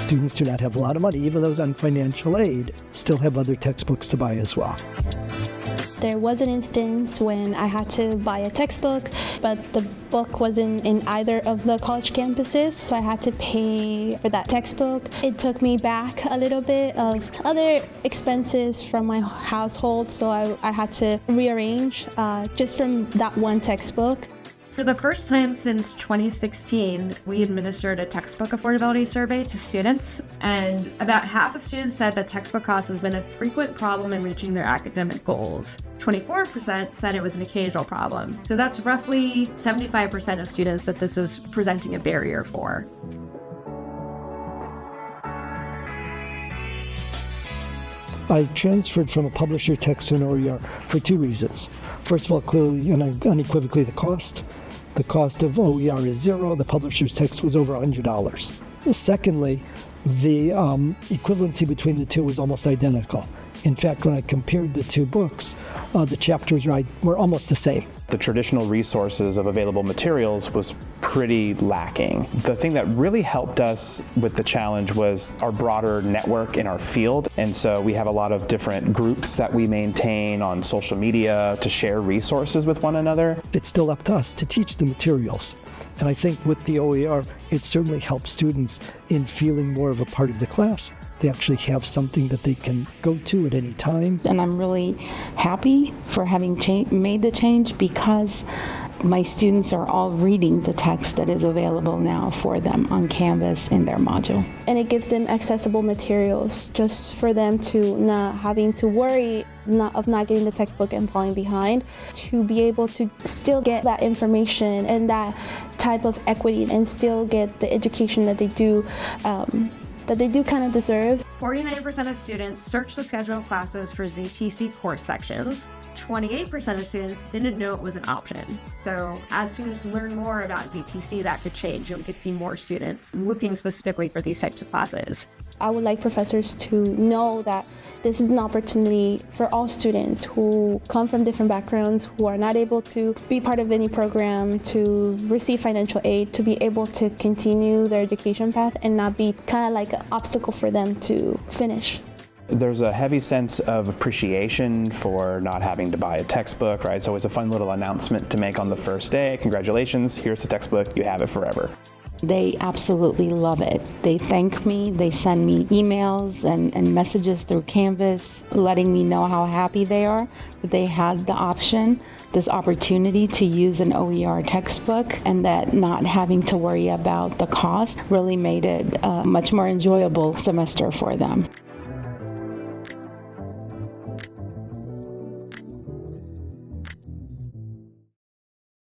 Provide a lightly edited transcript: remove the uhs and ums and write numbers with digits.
students do not have a lot of money, even those on financial aid, still have other textbooks to buy as well. There was an instance when I had to buy a textbook, but the book wasn't in either of the college campuses, so I had to pay for that textbook. It took me back a little bit of other expenses from my household, so I had to rearrange just from that one textbook. For the first time since 2016, we administered a textbook affordability survey to students, and about half of students said that textbook cost has been a frequent problem in reaching their academic goals. 24% said it was an occasional problem. So that's roughly 75% of students that this is presenting a barrier for. I transferred from a publisher text to an OER for two reasons. First of all, clearly and unequivocally the cost. The cost of OER is zero. The publisher's text was over $100. Secondly, the equivalency between the two was almost identical. In fact, when I compared the two books, the chapters were almost the same. The traditional resources of available materials was pretty lacking. The thing that really helped us with the challenge was our broader network in our field. And so we have a lot of different groups that we maintain on social media to share resources with one another. It's still up to us to teach the materials. And I think with the OER, it certainly helps students in feeling more of a part of the class. They actually have something that they can go to at any time. And I'm really happy for having made the change because my students are all reading the text that is available now for them on Canvas in their module. And it gives them accessible materials just for them to not having to worry of not getting the textbook and falling behind, to be able to still get that information and that type of equity and still get the education that they do kind of deserve. 49% of students searched the schedule of classes for ZTC course sections. 28% of students didn't know it was an option. So as students learn more about ZTC, that could change, and we could see more students looking specifically for these types of classes. I would like professors to know that this is an opportunity for all students who come from different backgrounds, who are not able to be part of any program, to receive financial aid, to be able to continue their education path and not be kind of like an obstacle for them to finish. There's a heavy sense of appreciation for not having to buy a textbook, right? It's always a fun little announcement to make on the first day. Congratulations, here's the textbook, you have it forever. They absolutely love it. They thank me, they send me emails and messages through Canvas letting me know how happy they are that they had the option, this opportunity to use an OER textbook, and that not having to worry about the cost really made it a much more enjoyable semester for them.